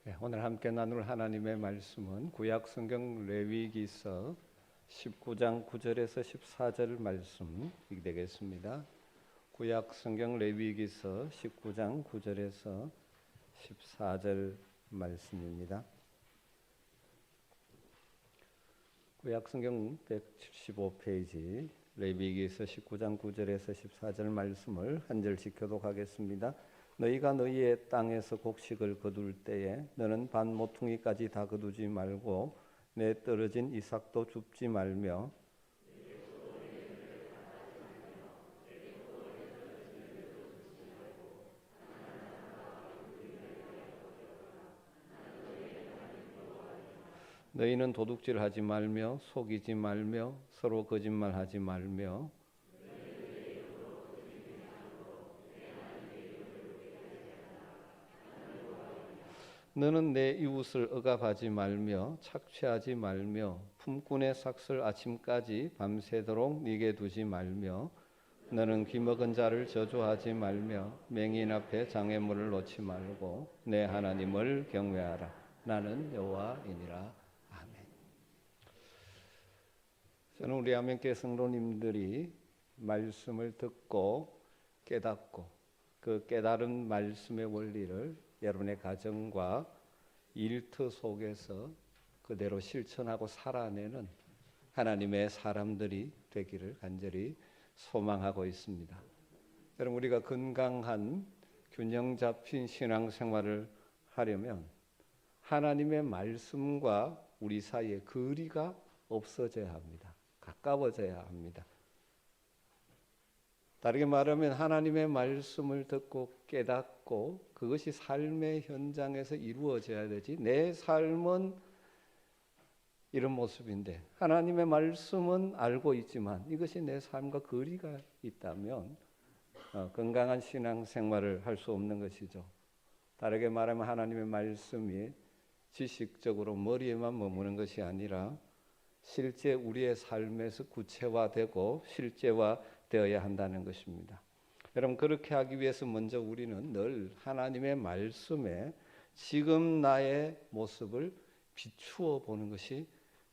네, 오늘 함께 나눌 하나님의 말씀은 구약 성경 레위기서 19장 9절에서 14절 말씀이 되겠습니다. 구약 성경 레위기서 19장 9절에서 14절 말씀입니다. 구약 성경 175페이지 레위기서 19장 9절에서 14절 말씀을 한 절씩 교독하겠습니다. 너희가 너희의 땅에서 곡식을 거둘 때에 너는 반 모퉁이까지 다 거두지 말고 내 떨어진 이삭도 줍지 말며 너희는 도둑질하지 말며 속이지 말며 서로 거짓말하지 말며 너는 내 이웃을 억압하지 말며 착취하지 말며 품꾼의 삭슬 아침까지 밤새도록 네게 두지 말며 너는 귀먹은 자를 저주하지 말며 맹인 앞에 장애물을 놓지 말고 내 하나님을 경외하라. 나는 여호와이니라. 아멘. 저는 우리 아멘교회 성도님들이 말씀을 듣고 깨닫고 그 깨달은 말씀의 원리를 여러분의 가정과 일터 속에서 그대로 실천하고 살아내는 하나님의 사람들이 되기를 간절히 소망하고 있습니다. 여러분, 우리가 건강한 균형 잡힌 신앙생활을 하려면 하나님의 말씀과 우리 사이에 거리가 없어져야 합니다. 가까워져야 합니다. 다르게 말하면 하나님의 말씀을 듣고 깨닫고 그것이 삶의 현장에서 이루어져야 되지, 내 삶은 이런 모습인데 하나님의 말씀은 알고 있지만 이것이 내 삶과 거리가 있다면 건강한 신앙생활을 할 수 없는 것이죠. 다르게 말하면 하나님의 말씀이 지식적으로 머리에만 머무는 것이 아니라 실제 우리의 삶에서 구체화되고 실제화되어야 한다는 것입니다. 여러분, 그렇게 하기 위해서 먼저 우리는 늘 하나님의 말씀에 지금 나의 모습을 비추어 보는 것이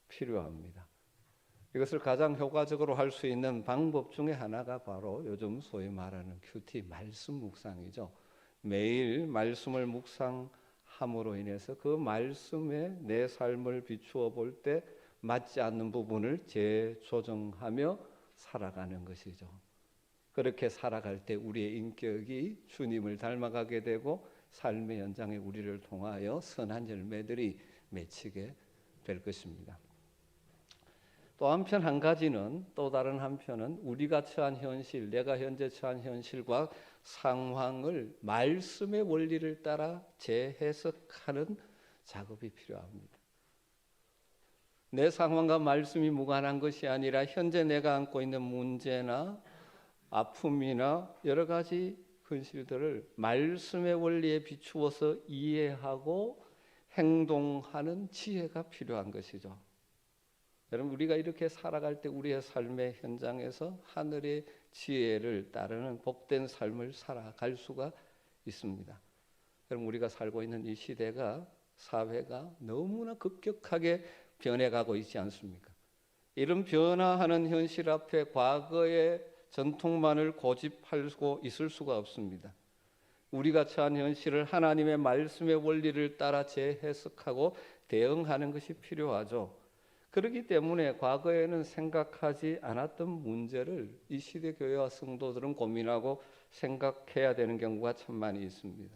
필요합니다. 이것을 가장 효과적으로 할 수 있는 방법 중에 하나가 바로 요즘 소위 말하는 큐티 말씀 묵상이죠. 매일 말씀을 묵상함으로 인해서 그 말씀에 내 삶을 비추어 볼 때 맞지 않는 부분을 재조정하며 살아가는 것이죠. 그렇게 살아갈 때 우리의 인격이 주님을 닮아가게 되고 삶의 현장에 우리를 통하여 선한 열매들이 맺히게 될 것입니다. 또 한편 한 가지는, 또 다른 한편은 우리가 처한 현실, 내가 현재 처한 현실과 상황을 말씀의 원리를 따라 재해석하는 작업이 필요합니다. 내 상황과 말씀이 무관한 것이 아니라 현재 내가 안고 있는 문제나 아픔이나 여러 가지 현실들을 말씀의 원리에 비추어서 이해하고 행동하는 지혜가 필요한 것이죠. 여러분, 우리가 이렇게 살아갈 때 우리의 삶의 현장에서 하늘의 지혜를 따르는 복된 삶을 살아갈 수가 있습니다. 여러분, 우리가 살고 있는 이 시대가, 사회가 너무나 급격하게 변해가고 있지 않습니까? 이런 변화하는 현실 앞에 과거의 전통만을 고집하고 있을 수가 없습니다. 우리가 처한 현실을 하나님의 말씀의 원리를 따라 재해석하고 대응하는 것이 필요하죠. 그렇기 때문에 과거에는 생각하지 않았던 문제를 이 시대 교회와 성도들은 고민하고 생각해야 되는 경우가 참 많이 있습니다.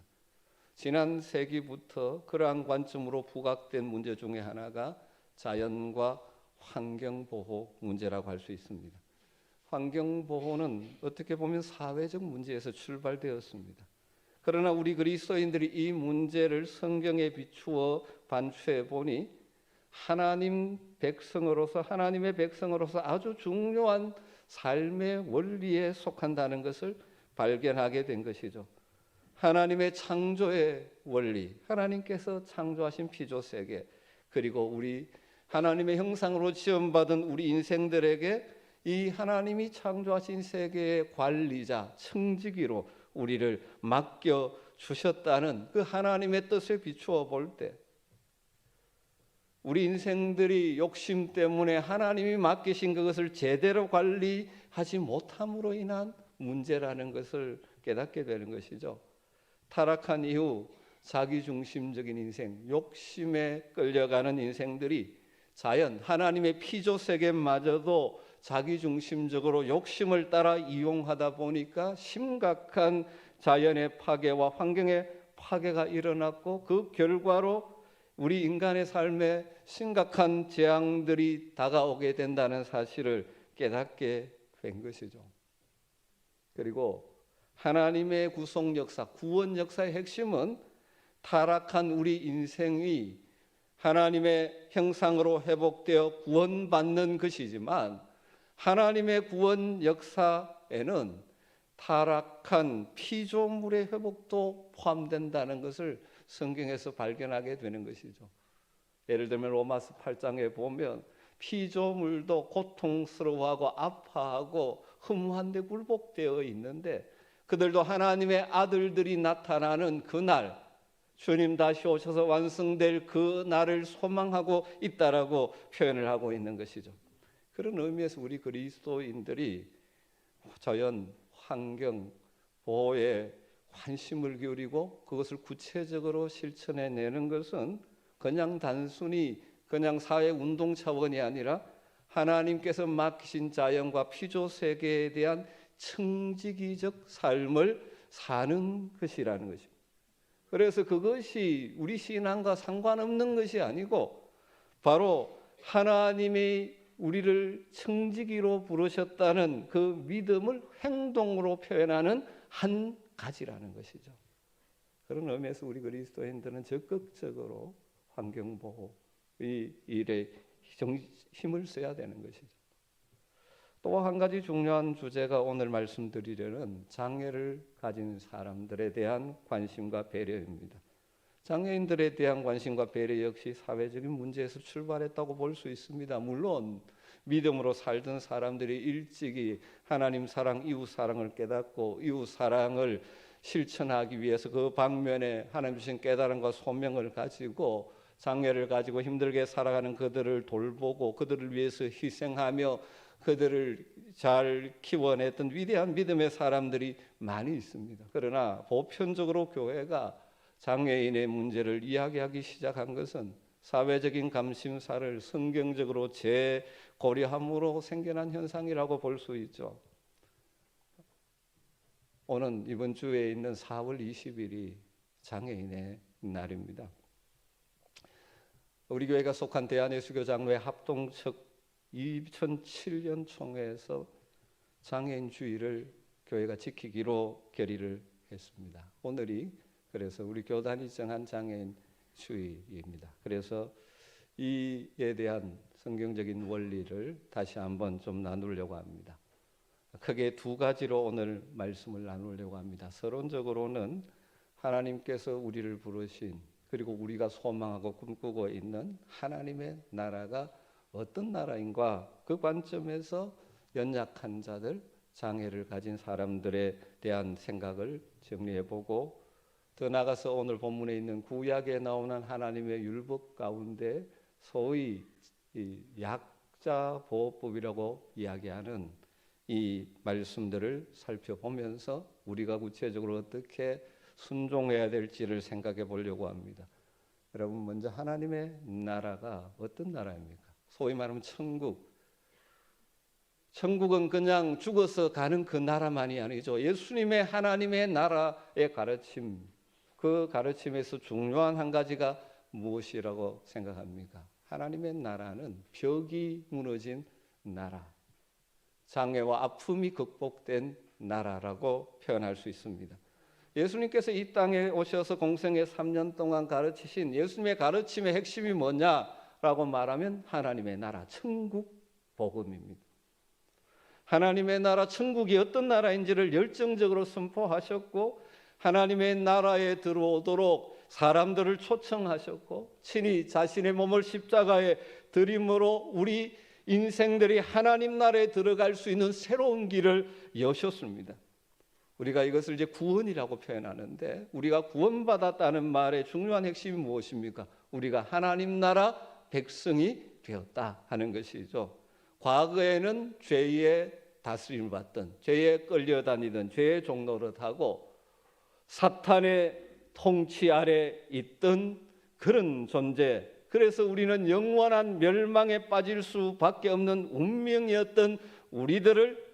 지난 세기부터 그러한 관점으로 부각된 문제 중에 하나가 자연과 환경보호 문제라고 할 수 있습니다. 환경보호는 어떻게 보면 사회적 문제에서 출발되었습니다. 그러나 우리 그리스도인들이 이 문제를 성경에 비추어 반추해 보니 하나님의 백성으로서 아주 중요한 삶의 원리에 속한다는 것을 발견하게 된 것이죠. 하나님의 창조의 원리, 하나님께서 창조하신 피조세계, 그리고 우리 하나님의 형상으로 지음받은 우리 인생들에게 이 하나님이 창조하신 세계의 관리자, 청지기로 우리를 맡겨 주셨다는 그 하나님의 뜻에 비추어 볼 때 우리 인생들이 욕심 때문에 하나님이 맡기신 그것을 제대로 관리하지 못함으로 인한 문제라는 것을 깨닫게 되는 것이죠. 타락한 이후 자기중심적인 인생, 욕심에 끌려가는 인생들이 자연, 하나님의 피조 세계마저도 자기중심적으로 욕심을 따라 이용하다 보니까 심각한 자연의 파괴와 환경의 파괴가 일어났고 그 결과로 우리 인간의 삶에 심각한 재앙들이 다가오게 된다는 사실을 깨닫게 된 것이죠. 그리고 하나님의 구속 역사, 구원 역사의 핵심은 타락한 우리 인생이 하나님의 형상으로 회복되어 구원받는 것이지만 하나님의 구원 역사에는 타락한 피조물의 회복도 포함된다는 것을 성경에서 발견하게 되는 것이죠. 예를 들면 로마서 8장에 보면 피조물도 고통스러워하고 아파하고 허무한데 굴복되어 있는데 그들도 하나님의 아들들이 나타나는 그날 주님 다시 오셔서 완성될 그 날을 소망하고 있다라고 표현을 하고 있는 것이죠. 그런 의미에서 우리 그리스도인들이 자연, 환경, 보호에 관심을 기울이고 그것을 구체적으로 실천해내는 것은 그냥 단순히 그냥 사회 운동 차원이 아니라 하나님께서 맡기신 자연과 피조 세계에 대한 청지기적 삶을 사는 것이라는 것입니다. 그래서 그것이 우리 신앙과 상관없는 것이 아니고 바로 하나님이 우리를 청지기로 부르셨다는 그 믿음을 행동으로 표현하는 한 가지라는 것이죠. 그런 의미에서 우리 그리스도인들은 적극적으로 환경보호 이 일에 힘을 써야 되는 것이죠. 또 한 가지 중요한 주제가 오늘 말씀드리려는 장애를 가진 사람들에 대한 관심과 배려입니다. 장애인들에 대한 관심과 배려 역시 사회적인 문제에서 출발했다고 볼 수 있습니다. 물론 믿음으로 살던 사람들이 일찍이 하나님 사랑, 이웃 사랑을 깨닫고 이웃 사랑을 실천하기 위해서 그 방면에 하나님 주신 깨달음과 소명을 가지고 장애를 가지고 힘들게 살아가는 그들을 돌보고 그들을 위해서 희생하며 그들을 잘 키워냈던 위대한 믿음의 사람들이 많이 있습니다. 그러나 보편적으로 교회가 장애인의 문제를 이야기하기 시작한 것은 사회적인 감심사를 성경적으로 재고려함으로 생겨난 현상이라고 볼 수 있죠. 오는 이번 주에 있는 4월 20일이 장애인의 날입니다. 우리 교회가 속한 대한예수교장로회 합동측 2007년 총회에서 장애인 주의를 교회가 지키기로 결의를 했습니다. 오늘이 그래서 우리 교단이 정한 장애인 주의입니다. 그래서 이에 대한 성경적인 원리를 다시 한번 좀 나누려고 합니다. 크게 두 가지로 오늘 말씀을 나누려고 합니다. 서론적으로는 하나님께서 우리를 부르신 그리고 우리가 소망하고 꿈꾸고 있는 하나님의 나라가 어떤 나라인가 그 관점에서 연약한 자들, 장애를 가진 사람들에 대한 생각을 정리해보고 더 나아가서 오늘 본문에 있는 구약에 나오는 하나님의 율법 가운데 소위 약자 보호법이라고 이야기하는 이 말씀들을 살펴보면서 우리가 구체적으로 어떻게 순종해야 될지를 생각해 보려고 합니다. 여러분 먼저 하나님의 나라가 어떤 나라입니까? 소위 말하면 천국. 천국은 그냥 죽어서 가는 그 나라만이 아니죠. 예수님의 하나님의 나라의 가르침, 그 가르침에서 중요한 한 가지가 무엇이라고 생각합니까? 하나님의 나라는 벽이 무너진 나라, 장애와 아픔이 극복된 나라라고 표현할 수 있습니다. 예수님께서 이 땅에 오셔서 공생애 3년 동안 가르치신 예수님의 가르침의 핵심이 뭐냐라고 말하면 하나님의 나라, 천국 복음입니다. 하나님의 나라, 천국이 어떤 나라인지를 열정적으로 선포하셨고 하나님의 나라에 들어오도록 사람들을 초청하셨고 친히 자신의 몸을 십자가에 드림으로 우리 인생들이 하나님 나라에 들어갈 수 있는 새로운 길을 여셨습니다. 우리가 이것을 이제 구원이라고 표현하는데, 우리가 구원받았다는 말의 중요한 핵심이 무엇입니까? 우리가 하나님 나라 백성이 되었다 하는 것이죠. 과거에는 죄의 다스림을 받던, 죄에 끌려다니던 죄의 종노릇하고 사탄의 통치 아래 있던 그런 존재, 그래서 우리는 영원한 멸망에 빠질 수밖에 없는 운명이었던 우리들을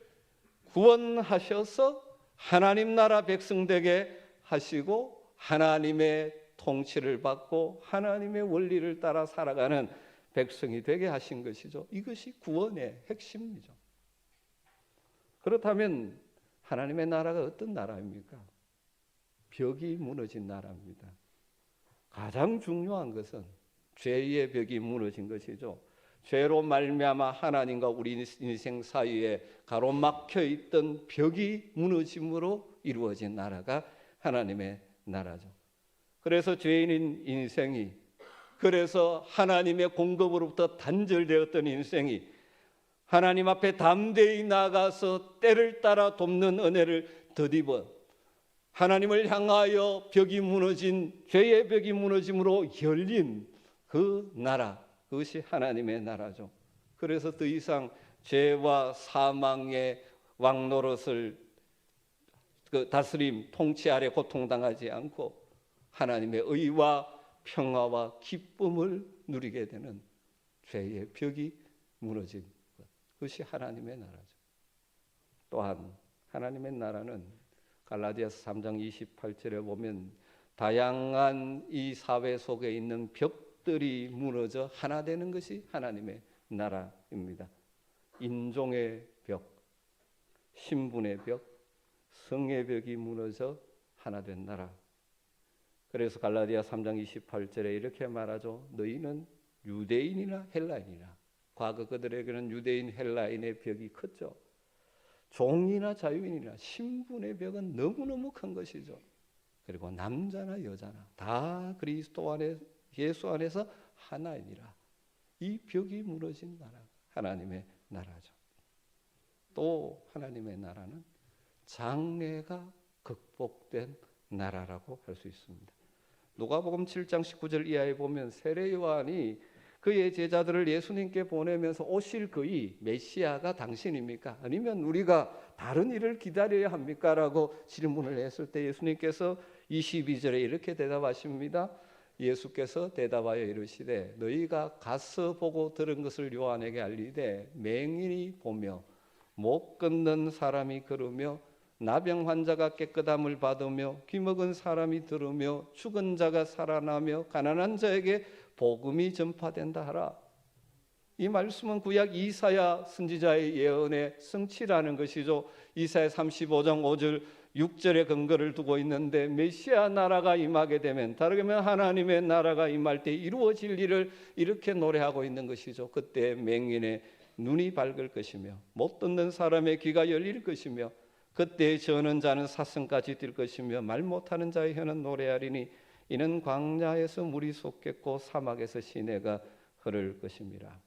구원하셔서 하나님 나라 백성 되게 하시고 하나님의 통치를 받고 하나님의 원리를 따라 살아가는 백성이 되게 하신 것이죠. 이것이 구원의 핵심이죠. 그렇다면 하나님의 나라가 어떤 나라입니까? 벽이 무너진 나라입니다. 가장 중요한 것은 죄의 벽이 무너진 것이죠. 죄로 말미암아 하나님과 우리 인생 사이에 가로막혀 있던 벽이 무너짐으로 이루어진 나라가 하나님의 나라죠. 그래서 죄인인 인생이, 그래서 하나님의 공급으로부터 단절되었던 인생이 하나님 앞에 담대히 나가서 때를 따라 돕는 은혜를 덧입어 하나님을 향하여 벽이 무너진, 죄의 벽이 무너짐으로 열린 그 나라, 그것이 하나님의 나라죠. 그래서 더 이상 죄와 사망의 왕노릇을 그 다스림, 통치 아래 고통당하지 않고 하나님의 의와 평화와 기쁨을 누리게 되는 죄의 벽이 무너진 것, 그것이 하나님의 나라죠. 또한 하나님의 나라는 갈라디아서 3장 28절에 보면 다양한 이 사회 속에 있는 벽들이 무너져 하나 되는 것이 하나님의 나라입니다. 인종의 벽, 신분의 벽, 성의 벽이 무너져 하나 된 나라. 그래서 갈라디아 3장 28절에 이렇게 말하죠. 너희는 유대인이나 헬라인이나, 과거 그들에게는 유대인 헬라인의 벽이 컸죠. 종이나 자유인이나 신분의 벽은 너무너무 큰 것이죠. 그리고 남자나 여자나 다 그리스도 안에, 예수 안에서 하나이니라. 이 벽이 무너진 나라, 하나님의 나라죠. 또 하나님의 나라는 장애가 극복된 나라라고 할 수 있습니다. 누가복음 7장 19절 이하에 보면 세례 요한이 그의 제자들을 예수님께 보내면서 오실 그이 메시아가 당신입니까? 아니면 우리가 다른 일을 기다려야 합니까? 라고 질문을 했을 때 예수님께서 22절에 이렇게 대답하십니다. 예수께서 대답하여 이르시되 너희가 가서 보고 들은 것을 요한에게 알리되 맹인이 보며 못 걷는 사람이 걸으며 나병 환자가 깨끗함을 받으며 귀먹은 사람이 들으며 죽은 자가 살아나며 가난한 자에게 복음이 전파된다 하라. 이 말씀은 구약 이사야 선지자의 예언의 성취라는 것이죠. 이사야 35장 5절 6절의 근거를 두고 있는데 메시아 나라가 임하게 되면, 다르게 말하면 하나님의 나라가 임할 때 이루어질 일을 이렇게 노래하고 있는 것이죠. 그때 맹인의 눈이 밝을 것이며 못 듣는 사람의 귀가 열릴 것이며 그때 저는 자는 사슴까지 뛸 것이며 말 못하는 자의 혀는 노래하리니 이는 광야에서 물이 솟겠고 사막에서 시내가 흐를 것입니다.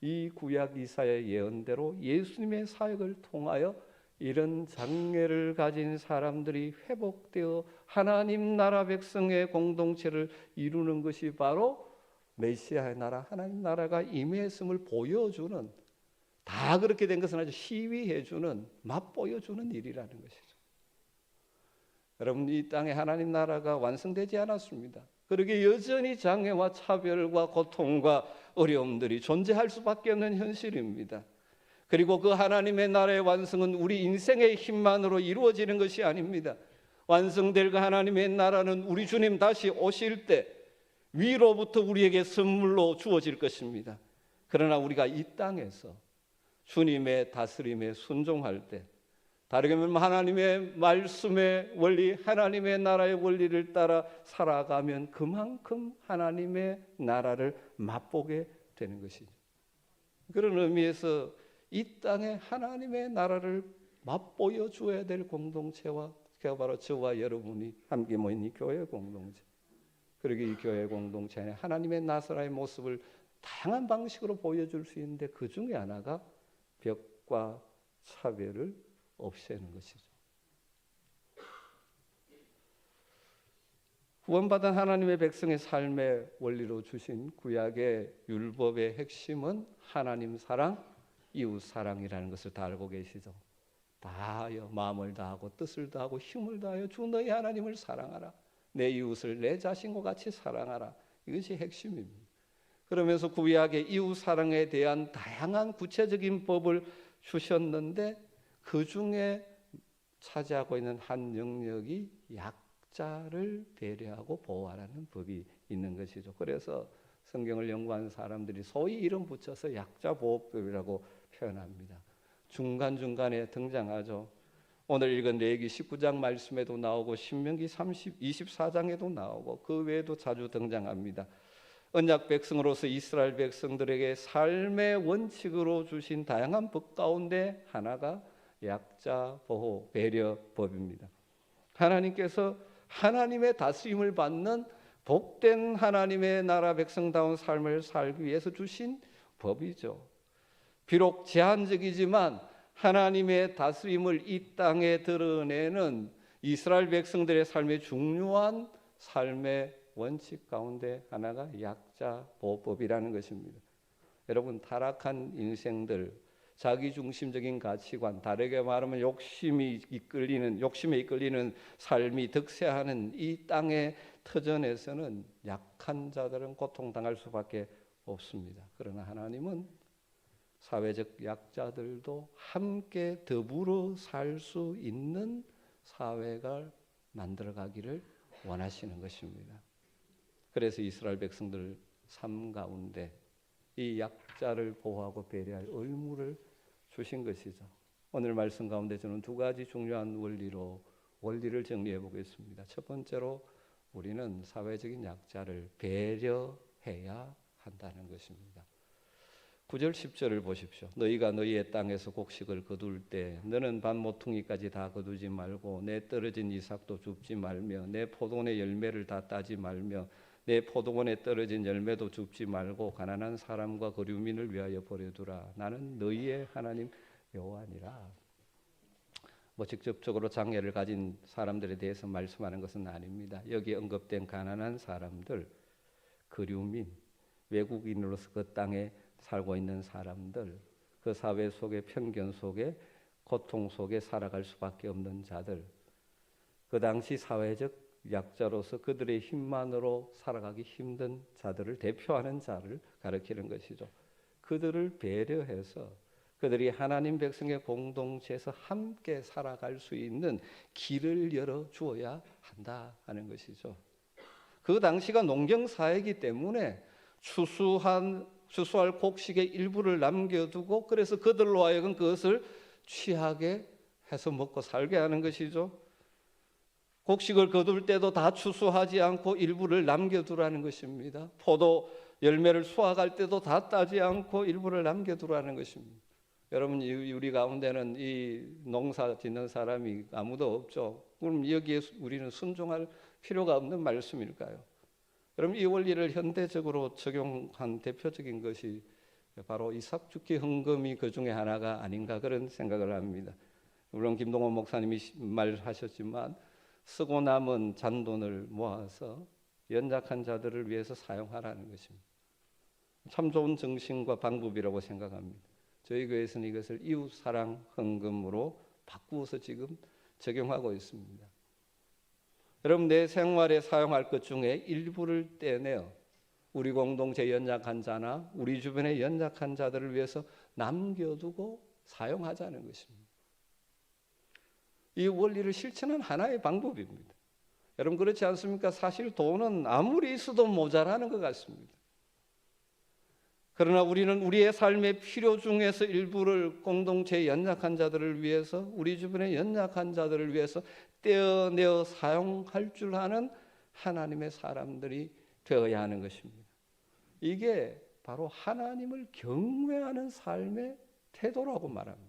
이 구약 이사야의 예언대로 예수님의 사역을 통하여 이런 장애를 가진 사람들이 회복되어 하나님 나라 백성의 공동체를 이루는 것이 바로 메시아의 나라, 하나님 나라가 임했음을 보여주는, 다 그렇게 된 것은 아주 시위해주는, 맛보여주는 일이라는 것이죠. 여러분, 이 땅에 하나님 나라가 완성되지 않았습니다. 그러기에 여전히 장애와 차별과 고통과 어려움들이 존재할 수밖에 없는 현실입니다. 그리고 그 하나님의 나라의 완성은 우리 인생의 힘만으로 이루어지는 것이 아닙니다. 완성될 그 하나님의 나라는 우리 주님 다시 오실 때 위로부터 우리에게 선물로 주어질 것입니다. 그러나 우리가 이 땅에서 주님의 다스림에 순종할 때, 다르게 말하면 하나님의 말씀의 원리, 하나님의 나라의 원리를 따라 살아가면 그만큼 하나님의 나라를 맛보게 되는 것이죠. 그런 의미에서 이 땅에 하나님의 나라를 맛보여 주어야 될 공동체와, 그가 바로 저와 여러분이 함께 모인 이 교회 공동체, 그리고 이 교회 공동체 안에 하나님의 나사라의 모습을 다양한 방식으로 보여줄 수 있는데 그 중에 하나가 벽과 차별을 없애는 것이죠. 구원받은 하나님의 백성의 삶의 원리로 주신 구약의 율법의 핵심은 하나님 사랑, 이웃 사랑이라는 것을 다 알고 계시죠. 다하여 마음을 다하고 뜻을 다하고 힘을 다하여 주 너희 하나님을 사랑하라. 내 이웃을 내 자신과 같이 사랑하라. 이것이 핵심입니다. 그러면서 구약의 이웃 사랑에 대한 다양한 구체적인 법을 주셨는데 그 중에 차지하고 있는 한 영역이 약자를 배려하고 보호하라는 법이 있는 것이죠. 그래서 성경을 연구하는 사람들이 소위 이름 붙여서 약자보호법이라고 표현합니다. 중간중간에 등장하죠. 오늘 읽은 레위기 19장 말씀에도 나오고 신명기 24장에도 나오고 그 외에도 자주 등장합니다. 언약 백성으로서 이스라엘 백성들에게 삶의 원칙으로 주신 다양한 법 가운데 하나가 약자 보호 배려법입니다. 하나님께서 하나님의 다스림을 받는 복된 하나님의 나라 백성다운 삶을 살기 위해서 주신 법이죠. 비록 제한적이지만 하나님의 다스림을 이 땅에 드러내는 이스라엘 백성들의 삶의 중요한 삶의 원칙 가운데 하나가 약자보호법이라는 것입니다. 여러분, 타락한 인생들, 자기중심적인 가치관, 다르게 말하면 욕심에 이끌리는 삶이 득세하는 이 땅의 터전에서는 약한 자들은 고통당할 수밖에 없습니다. 그러나 하나님은 사회적 약자들도 함께 더불어 살 수 있는 사회가 만들어가기를 원하시는 것입니다. 그래서 이스라엘 백성들 삶 가운데 이 약자를 보호하고 배려할 의무를 주신 것이죠. 오늘 말씀 가운데 저는 두 가지 중요한 원리를 정리해 보겠습니다. 첫 번째로 우리는 사회적인 약자를 배려해야 한다는 것입니다. 9절 10절을 보십시오. 너희가 너희의 땅에서 곡식을 거둘 때 너는 반 모퉁이까지 다 거두지 말고 내 떨어진 이삭도 줍지 말며 내 포도원의 열매를 다 따지 말며 내 포도원에 떨어진 열매도 줍지 말고 가난한 사람과 거류민을 위하여 버려두라. 나는 너희의 하나님 여호와니라. 직접적으로 장애를 가진 사람들에 대해서 말씀하는 것은 아닙니다. 여기 언급된 가난한 사람들, 거류민, 외국인으로서 그 땅에 살고 있는 사람들, 그 사회 속에 편견 속에 고통 속에 살아갈 수밖에 없는 자들, 그 당시 사회적 약자로서 그들의 힘만으로 살아가기 힘든 자들을 대표하는 자를 가리키는 것이죠. 그들을 배려해서 그들이 하나님 백성의 공동체에서 함께 살아갈 수 있는 길을 열어 주어야 한다 하는 것이죠. 그 당시가 농경사회이기 때문에 추수할 곡식의 일부를 남겨두고 그래서 그들로 하여금 그것을 취하게 해서 먹고 살게 하는 것이죠. 곡식을 거둘 때도 다 추수하지 않고 일부를 남겨두라는 것입니다. 포도 열매를 수확할 때도 다 따지 않고 일부를 남겨두라는 것입니다. 여러분, 우리 가운데는 이 농사 짓는 사람이 아무도 없죠. 그럼 여기에 우리는 순종할 필요가 없는 말씀일까요? 여러분, 이 원리를 현대적으로 적용한 대표적인 것이 바로 이삭 죽기 헌금이 그 중에 하나가 아닌가 그런 생각을 합니다. 물론 김동원 목사님이 말하셨지만 쓰고 남은 잔돈을 모아서 연약한 자들을 위해서 사용하라는 것입니다. 참 좋은 정신과 방법이라고 생각합니다. 저희 교회에서는 이것을 이웃사랑 헌금으로 바꾸어서 지금 적용하고 있습니다. 여러분, 내 생활에 사용할 것 중에 일부를 떼내어 우리 공동체 연약한 자나 우리 주변의 연약한 자들을 위해서 남겨두고 사용하자는 것입니다. 이 원리를 실천한 하나의 방법입니다. 여러분, 그렇지 않습니까? 사실 돈은 아무리 있어도 모자라는 것 같습니다. 그러나 우리는 우리의 삶의 필요 중에서 일부를 공동체의 연약한 자들을 위해서, 우리 주변의 연약한 자들을 위해서 떼어내어 사용할 줄 아는 하나님의 사람들이 되어야 하는 것입니다. 이게 바로 하나님을 경외하는 삶의 태도라고 말합니다.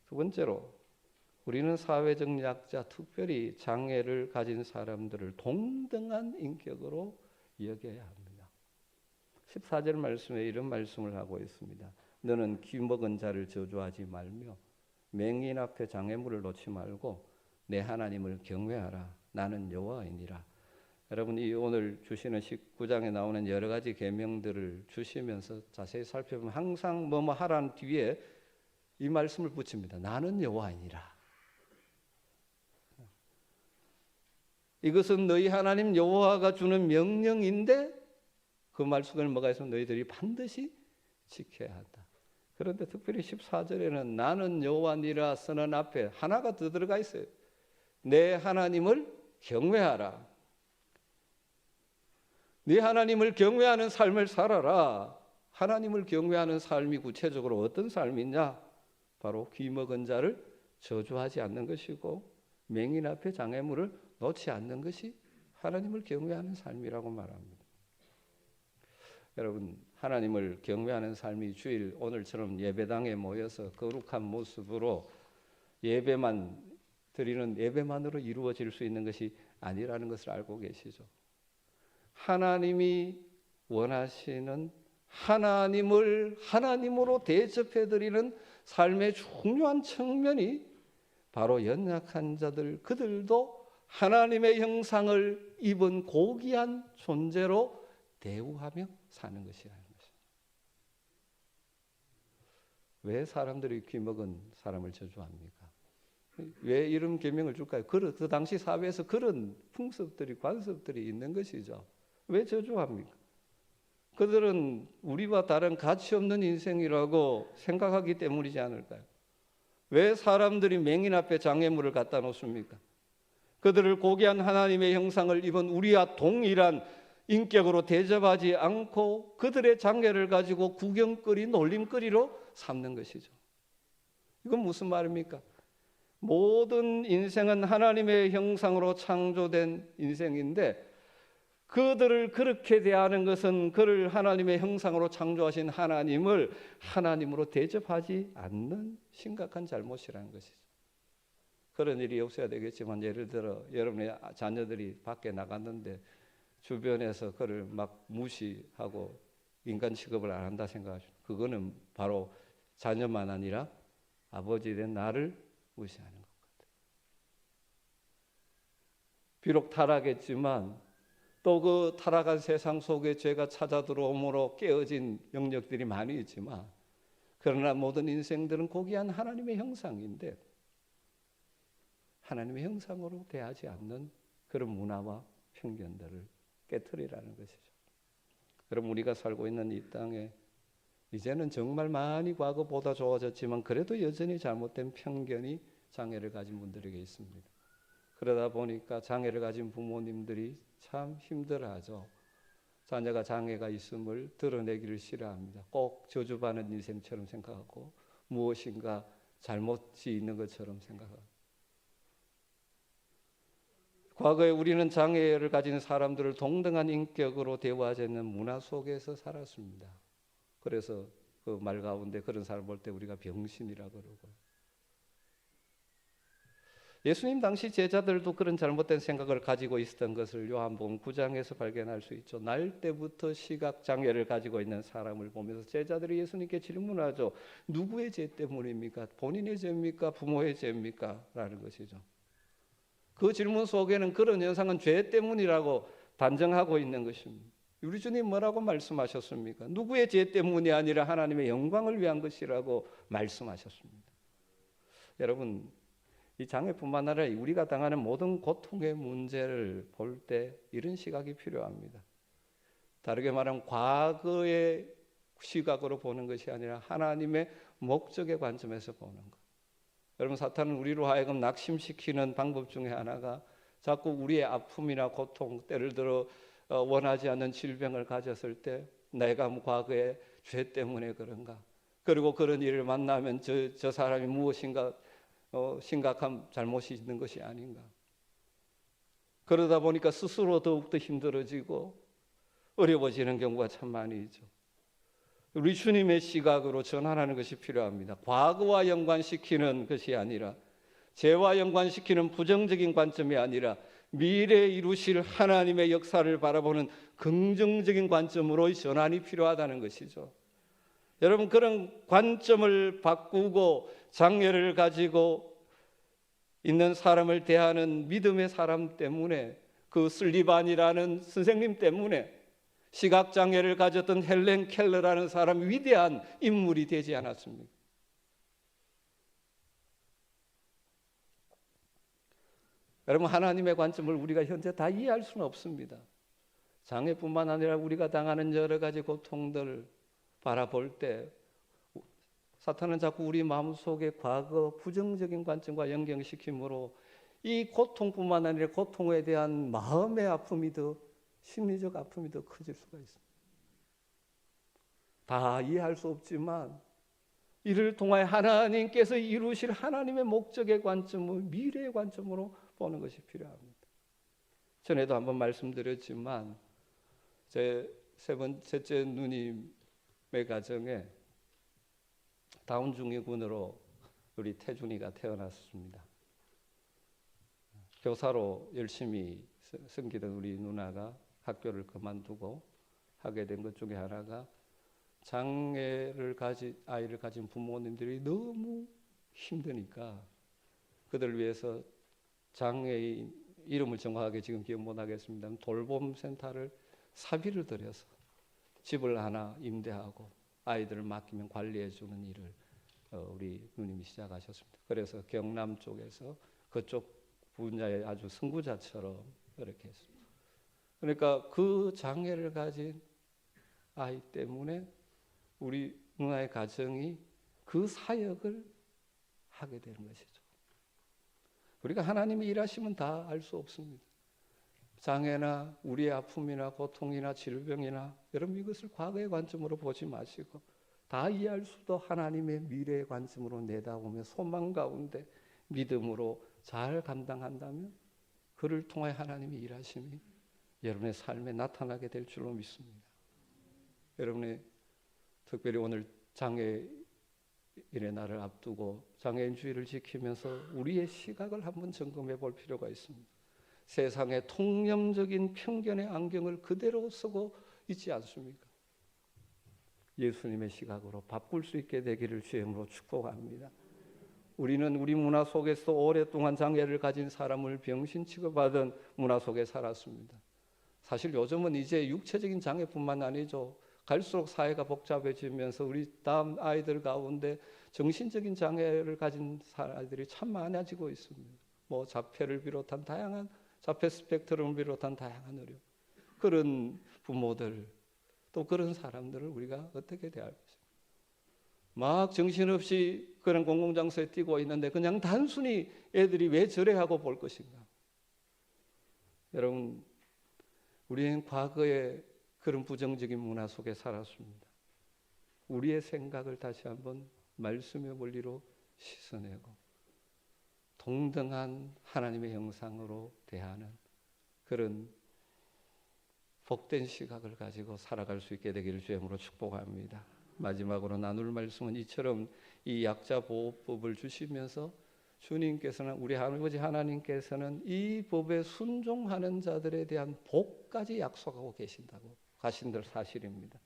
두 번째로, 우리는 사회적 약자, 특별히 장애를 가진 사람들을 동등한 인격으로 여겨야 합니다. 14절 말씀에 이런 말씀을 하고 있습니다. 너는 귀먹은 자를 저주하지 말며 맹인 앞에 장애물을 놓지 말고 내 하나님을 경외하라. 나는 여호와이니라. 여러분, 이 오늘 주시는 19장에 나오는 여러 가지 계명들을 주시면서 자세히 살펴보면 항상 뭐뭐 하라는 뒤에 이 말씀을 붙입니다. 나는 여호와이니라. 이것은 너희 하나님 여호와가 주는 명령인데 그 말씀을 뭐가 있으면 너희들이 반드시 지켜야 한다. 그런데 특별히 14절에는 나는 여호와니라 선언 앞에 하나가 더 들어가 있어요. 내 하나님을 경외하라. 네 하나님을 경외하는 삶을 살아라. 하나님을 경외하는 삶이 구체적으로 어떤 삶이냐? 바로 귀먹은 자를 저주하지 않는 것이고 맹인 앞에 장애물을 놓지 않는 것이 하나님을 경외하는 삶이라고 말합니다. 여러분, 하나님을 경외하는 삶이 주일 오늘처럼 예배당에 모여서 거룩한 모습으로 예배만 드리는 예배만으로 이루어질 수 있는 것이 아니라는 것을 알고 계시죠? 하나님이 원하시는 하나님을 하나님으로 대접해 드리는 삶의 중요한 측면이 바로 연약한 자들, 그들도 하나님의 형상을 입은 고귀한 존재로 대우하며 사는 것이라는 것입니다. 왜 사람들이 귀먹은 사람을 저주합니까? 왜 이런 계명을 줄까요? 그 당시 사회에서 그런 풍습들이 관습들이 있는 것이죠. 왜 저주합니까? 그들은 우리와 다른 가치 없는 인생이라고 생각하기 때문이지 않을까요? 왜 사람들이 맹인 앞에 장애물을 갖다 놓습니까? 그들을 고귀한 하나님의 형상을 입은 우리와 동일한 인격으로 대접하지 않고 그들의 장애를 가지고 구경거리, 놀림거리로 삼는 것이죠. 이건 무슨 말입니까? 모든 인생은 하나님의 형상으로 창조된 인생인데 그들을 그렇게 대하는 것은 그를 하나님의 형상으로 창조하신 하나님을 하나님으로 대접하지 않는 심각한 잘못이라는 것이죠. 그런 일이 없어야 되겠지만 예를 들어 여러분의 자녀들이 밖에 나갔는데 주변에서 그를 막 무시하고 인간 취급을 안 한다 생각하죠. 그거는 바로 자녀만 아니라 아버지 된 나를 무시하는 것 같아요. 비록 타락했지만 또 그 타락한 세상 속에 죄가 찾아 들어옴으로 깨어진 영역들이 많이 있지만 그러나 모든 인생들은 고귀한 하나님의 형상인데 하나님의 형상으로 대하지 않는 그런 문화와 편견들을 깨트리라는 것이죠. 여러분, 우리가 살고 있는 이 땅에 이제는 정말 많이 과거보다 좋아졌지만 그래도 여전히 잘못된 편견이 장애를 가진 분들에게 있습니다. 그러다 보니까 장애를 가진 부모님들이 참 힘들어하죠. 자녀가 장애가 있음을 드러내기를 싫어합니다. 꼭 저주받는 인생처럼 생각하고 무엇인가 잘못이 있는 것처럼 생각하고. 과거에 우리는 장애를 가진 사람들을 동등한 인격으로 대우하지 않는 문화 속에서 살았습니다. 그래서 그 말 가운데 그런 사람 볼 때 우리가 병신이라 그러고, 예수님 당시 제자들도 그런 잘못된 생각을 가지고 있었던 것을 요한복음 9장에서 발견할 수 있죠. 날 때부터 시각장애를 가지고 있는 사람을 보면서 제자들이 예수님께 질문하죠. 누구의 죄 때문입니까? 본인의 죄입니까? 부모의 죄입니까? 라는 것이죠. 그 질문 속에는 그런 현상은 죄 때문이라고 단정하고 있는 것입니다. 우리 주님 뭐라고 말씀하셨습니까? 누구의 죄 때문이 아니라 하나님의 영광을 위한 것이라고 말씀하셨습니다. 여러분, 이 장애뿐만 아니라 우리가 당하는 모든 고통의 문제를 볼 때 이런 시각이 필요합니다. 다르게 말하면 과거의 시각으로 보는 것이 아니라 하나님의 목적의 관점에서 보는 것. 여러분, 사탄은 우리로 하여금 낙심시키는 방법 중에 하나가 자꾸 우리의 아픔이나 고통, 때를 들어 원하지 않는 질병을 가졌을 때 내가 과거에 죄 때문에 그런가, 그리고 그런 일을 만나면 저 사람이 무엇인가 심각한 잘못이 있는 것이 아닌가. 그러다 보니까 스스로 더욱더 힘들어지고 어려워지는 경우가 참 많이 있죠. 우리 주님의 시각으로 전환하는 것이 필요합니다. 과거와 연관시키는 것이 아니라, 죄와 연관시키는 부정적인 관점이 아니라 미래에 이루실 하나님의 역사를 바라보는 긍정적인 관점으로의 전환이 필요하다는 것이죠. 여러분, 그런 관점을 바꾸고 장애를 가지고 있는 사람을 대하는 믿음의 사람 때문에, 그 슬리반이라는 선생님 때문에 시각장애를 가졌던 헬렌 켈러라는 사람, 위대한 인물이 되지 않았습니까? 여러분, 하나님의 관점을 우리가 현재 다 이해할 수는 없습니다. 장애뿐만 아니라 우리가 당하는 여러 가지 고통들을 바라볼 때 사탄은 자꾸 우리 마음속에 과거 부정적인 관점과 연결시키므로 이 고통뿐만 아니라 고통에 대한 마음의 아픔이 더, 심리적 아픔이 더 커질 수가 있습니다. 다 이해할 수 없지만 이를 통하여 하나님께서 이루실 하나님의 목적의 관점을 미래의 관점으로 보는 것이 필요합니다. 전에도 한번 말씀드렸지만 제 셋째 누님의 가정에 다운 중위군으로 우리 태준이가 태어났습니다. 교사로 열심히 섬기던 우리 누나가 학교를 그만두고 하게 된 것 중에 하나가, 장애를 가진 아이를 가진 부모님들이 너무 힘드니까 그들을 위해서 장애인 이름을 정확하게 지금 기억 못 하겠습니다만 돌봄 센터를 사비를 들여서 집을 하나 임대하고 아이들을 맡기면 관리해 주는 일을 우리 누님이 시작하셨습니다. 그래서 경남 쪽에서 그쪽 분야의 아주 선구자처럼 그렇게 했습니다. 그러니까 그 장애를 가진 아이 때문에 우리 누나의 가정이 그 사역을 하게 되는 것이죠. 우리가 하나님이 일하시면 다 알 수 없습니다. 장애나 우리의 아픔이나 고통이나 질병이나 여러분, 이것을 과거의 관점으로 보지 마시고 다 이해할 수도 하나님의 미래의 관점으로 내다보며 소망 가운데 믿음으로 잘 감당한다면 그를 통해 하나님의 일하심이 여러분의 삶에 나타나게 될 줄로 믿습니다. 여러분의 특별히 오늘 장애인의 날을 앞두고 장애인 주의를 지키면서 우리의 시각을 한번 점검해 볼 필요가 있습니다. 세상의 통념적인 편견의 안경을 그대로 쓰고 있지 않습니까? 예수님의 시각으로 바꿀 수 있게 되기를 주임으로 축복합니다. 우리는 우리 문화 속에서 오랫동안 장애를 가진 사람을 병신 취급하던 문화 속에 살았습니다. 사실 요즘은 이제 육체적인 장애뿐만 아니죠. 갈수록 사회가 복잡해지면서 우리 다음 아이들 가운데 정신적인 장애를 가진 아이들이 참 많아지고 있습니다. 뭐 자폐를 비롯한 다양한 자폐 스펙트럼을 비롯한 다양한 어려움, 그런 부모들 또 그런 사람들을 우리가 어떻게 대할 것입니까? 막 정신없이 그런 공공장소에 뛰고 있는데 그냥 단순히 애들이 왜 저래 하고 볼 것인가? 여러분, 우리는 과거에 그런 부정적인 문화 속에 살았습니다. 우리의 생각을 다시 한번 말씀의 원리로 씻어내고 동등한 하나님의 형상으로 대하는 그런 복된 시각을 가지고 살아갈 수 있게 되기를 주님으로 축복합니다. 마지막으로 나눌 말씀은 이처럼 이 약자보호법을 주시면서 주님께서는, 우리 아버지 하나님께서는 이 법에 순종하는 자들에 대한 복까지 약속하고 계신다고 하신 들 사실입니다.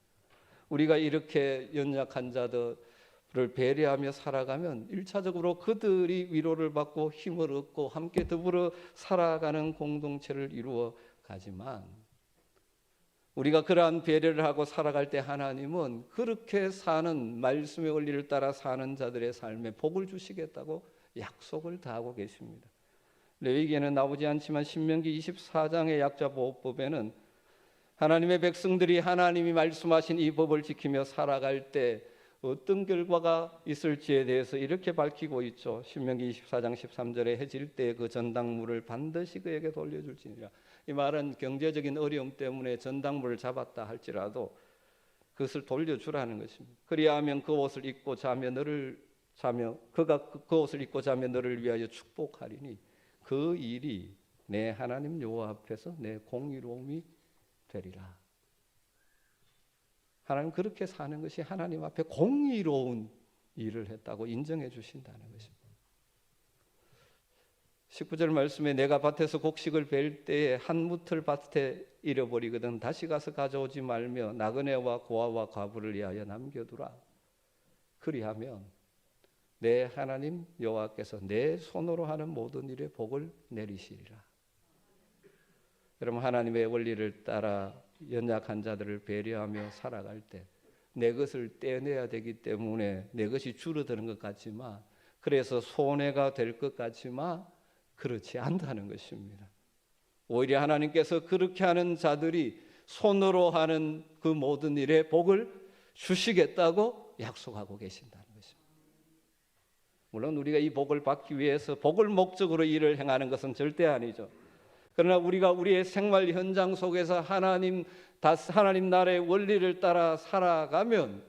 우리가 이렇게 연약한 자들을 배려하며 살아가면 1차적으로 그들이 위로를 받고 힘을 얻고 함께 더불어 살아가는 공동체를 이루어 가지만, 우리가 그러한 배려를 하고 살아갈 때 하나님은 그렇게 사는 말씀의 원리를 따라 사는 자들의 삶에 복을 주시겠다고 약속을 다하고 계십니다. 레위기에는 나오지 않지만 신명기 24장의 약자보호법에는 하나님의 백성들이 하나님이 말씀하신 이 법을 지키며 살아갈 때 어떤 결과가 있을지에 대해서 이렇게 밝히고 있죠. 신명기 24장 13절에 해질 때 그 전당물을 반드시 그에게 돌려줄지니라. 이 말은 경제적인 어려움 때문에 전당물을 잡았다 할지라도 그것을 돌려주라는 것입니다. 그리하면 그 옷을 입고 그가 그 옷을 입고 자며 너를 위하여 축복하리니 그 일이 내 하나님 여호와 앞에서 내 공의로움이 되리라. 하나님 그렇게 사는 것이 하나님 앞에 공의로운 일을 했다고 인정해 주신다는 것입니다. 19절 말씀에 내가 밭에서 곡식을 벨 때에 한 무틀 밭에 잃어버리거든 다시 가서 가져오지 말며 나그네와 고아와 과부를 위하여 남겨두라. 그리하면 내 하나님 여호와께서 내 손으로 하는 모든 일에 복을 내리시리라. 여러분, 하나님의 원리를 따라 연약한 자들을 배려하며 살아갈 때 내 것을 떼내야 되기 때문에 내 것이 줄어드는 것 같지만, 그래서 손해가 될 것 같지만 그렇지 않다는 것입니다. 오히려 하나님께서 그렇게 하는 자들이 손으로 하는 그 모든 일에 복을 주시겠다고 약속하고 계신다는 것입니다. 물론 우리가 이 복을 받기 위해서 복을 목적으로 일을 행하는 것은 절대 아니죠. 그러나 우리가 우리의 생활 현장 속에서 하나님 나라의 원리를 따라 살아가면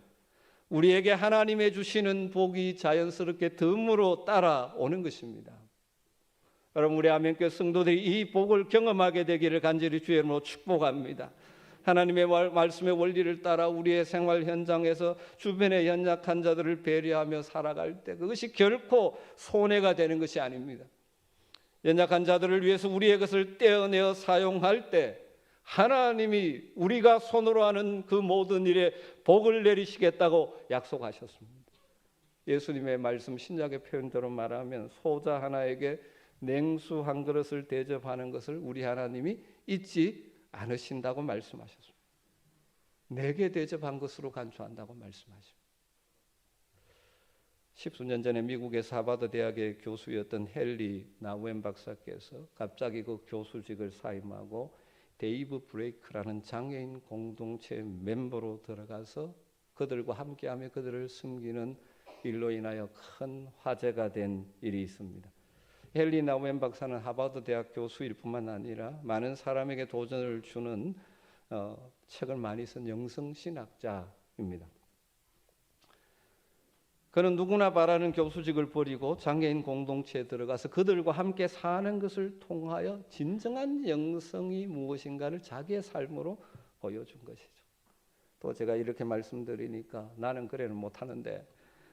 우리에게 하나님의 주시는 복이 자연스럽게 덤으로 따라오는 것입니다. 여러분, 우리 아멘교회 성도들이 이 복을 경험하게 되기를 간절히 주의 이름으로 축복합니다. 하나님의 말씀의 원리를 따라 우리의 생활 현장에서 주변의 연약한 자들을 배려하며 살아갈 때 그것이 결코 손해가 되는 것이 아닙니다. 연약한 자들을 위해서 우리의 것을 떼어내어 사용할 때 하나님이 우리가 손으로 하는 그 모든 일에 복을 내리시겠다고 약속하셨습니다. 예수님의 말씀 신약의 표현대로 말하면 소자 하나에게 냉수 한 그릇을 대접하는 것을 우리 하나님이 잊지 않으신다고 말씀하셨습니다. 내게 대접한 것으로 간주한다고 말씀하십니다. 십수년 전에 미국의 하버드 대학의 교수였던 헨리 나우엔 박사께서 갑자기 그 교수직을 사임하고 데이브 브레이크라는 장애인 공동체 멤버로 들어가서 그들과 함께하며 그들을 섬기는 일로 인하여 큰 화제가 된 일이 있습니다. 헨리 나우엔 박사는 하버드 대학 교수일 뿐만 아니라 많은 사람에게 도전을 주는 책을 많이 쓴 영성신학자입니다. 그는 누구나 바라는 교수직을 버리고 장애인 공동체에 들어가서 그들과 함께 사는 것을 통하여 진정한 영성이 무엇인가를 자기의 삶으로 보여준 것이죠. 또 제가 이렇게 말씀드리니까 나는 그래는 못하는데,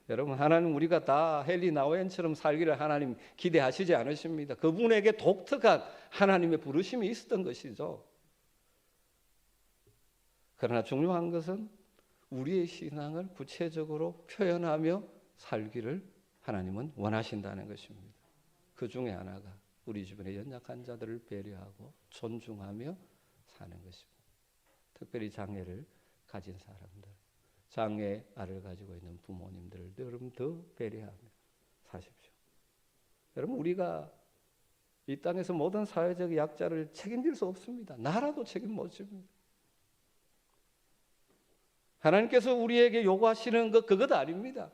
여러분, 하나님 우리가 다 헨리 나우엔처럼 살기를 하나님 기대하시지 않으십니다. 그분에게 독특한 하나님의 부르심이 있었던 것이죠. 그러나 중요한 것은 우리의 신앙을 구체적으로 표현하며 살기를 하나님은 원하신다는 것입니다. 그 중에 하나가 우리 주변의 연약한 자들을 배려하고 존중하며 사는 것입니다. 특별히 장애를 가진 사람들, 장애아를 가지고 있는 부모님들을 여러분 더 배려하며 사십시오. 여러분, 우리가 이 땅에서 모든 사회적 약자를 책임질 수 없습니다. 나라도 책임 못 집니다. 하나님께서 우리에게 요구하시는 것 그것 아닙니다.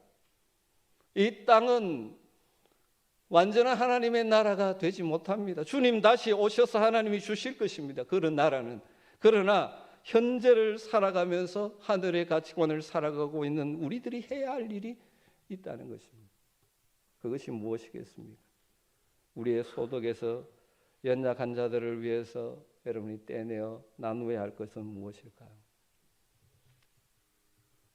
이 땅은 완전한 하나님의 나라가 되지 못합니다. 주님 다시 오셔서 하나님이 주실 것입니다. 그런 나라는. 그러나 현재를 살아가면서 하늘의 가치관을 살아가고 있는 우리들이 해야 할 일이 있다는 것입니다. 그것이 무엇이겠습니까? 우리의 소득에서 연약한 자들을 위해서 여러분이 떼내어 나누어야 할 것은 무엇일까요?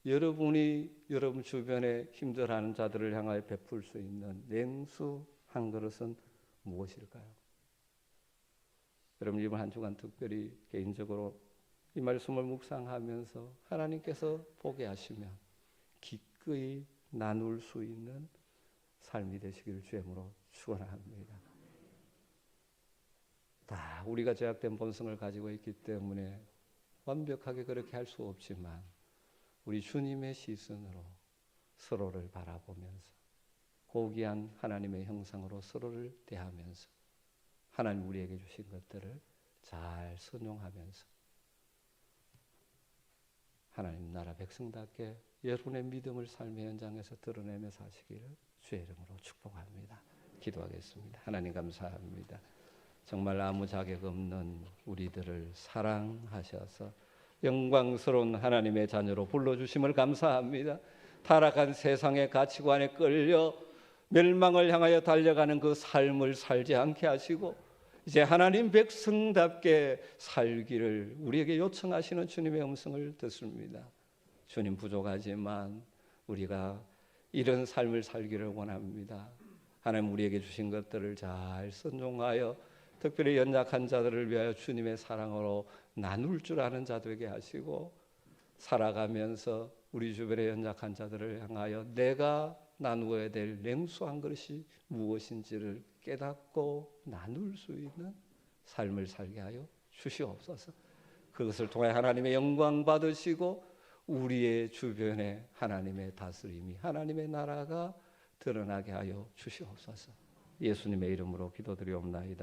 여러분이 여러분 주변에 힘들어하는 자들을 향하여 베풀 수 있는 냉수 한 그릇은 무엇일까요? 여러분, 이번 한 주간 특별히 개인적으로 이 말씀을 묵상하면서 하나님께서 보게 하시면 기꺼이 나눌 수 있는 삶이 되시기를 주님으로 축원합니다. 다 우리가 제약된 본성을 가지고 있기 때문에 완벽하게 그렇게 할 수 없지만 우리 주님의 시선으로 서로를 바라보면서 고귀한 하나님의 형상으로 서로를 대하면서 하나님 우리에게 주신 것들을 잘 선용하면서 하나님 나라 백성답게 여러분의 믿음을 삶의 현장에서 드러내며 사시기를 주의 이름으로 축복합니다. 기도하겠습니다. 하나님 감사합니다. 정말 아무 자격 없는 우리들을 사랑하셔서 영광스러운 하나님의 자녀로 불러주심을 감사합니다. 타락한 세상의 가치관에 끌려 멸망을 향하여 달려가는 그 삶을 살지 않게 하시고 이제 하나님 백성답게 살기를 우리에게 요청하시는 주님의 음성을 듣습니다. 주님, 부족하지만 우리가 이런 삶을 살기를 원합니다. 하나님 우리에게 주신 것들을 잘 선종하여 특별히 연약한 자들을 위하여 주님의 사랑으로 나눌 줄 아는 자 되게 하시고 살아가면서 우리 주변의 연약한 자들을 향하여 내가 나누어야 될 냉수한 것이 무엇인지를 깨닫고 나눌 수 있는 삶을 살게 하여 주시옵소서. 그것을 통해 하나님의 영광 받으시고 우리의 주변에 하나님의 다스림이, 하나님의 나라가 드러나게 하여 주시옵소서. 예수님의 이름으로 기도드리옵나이다.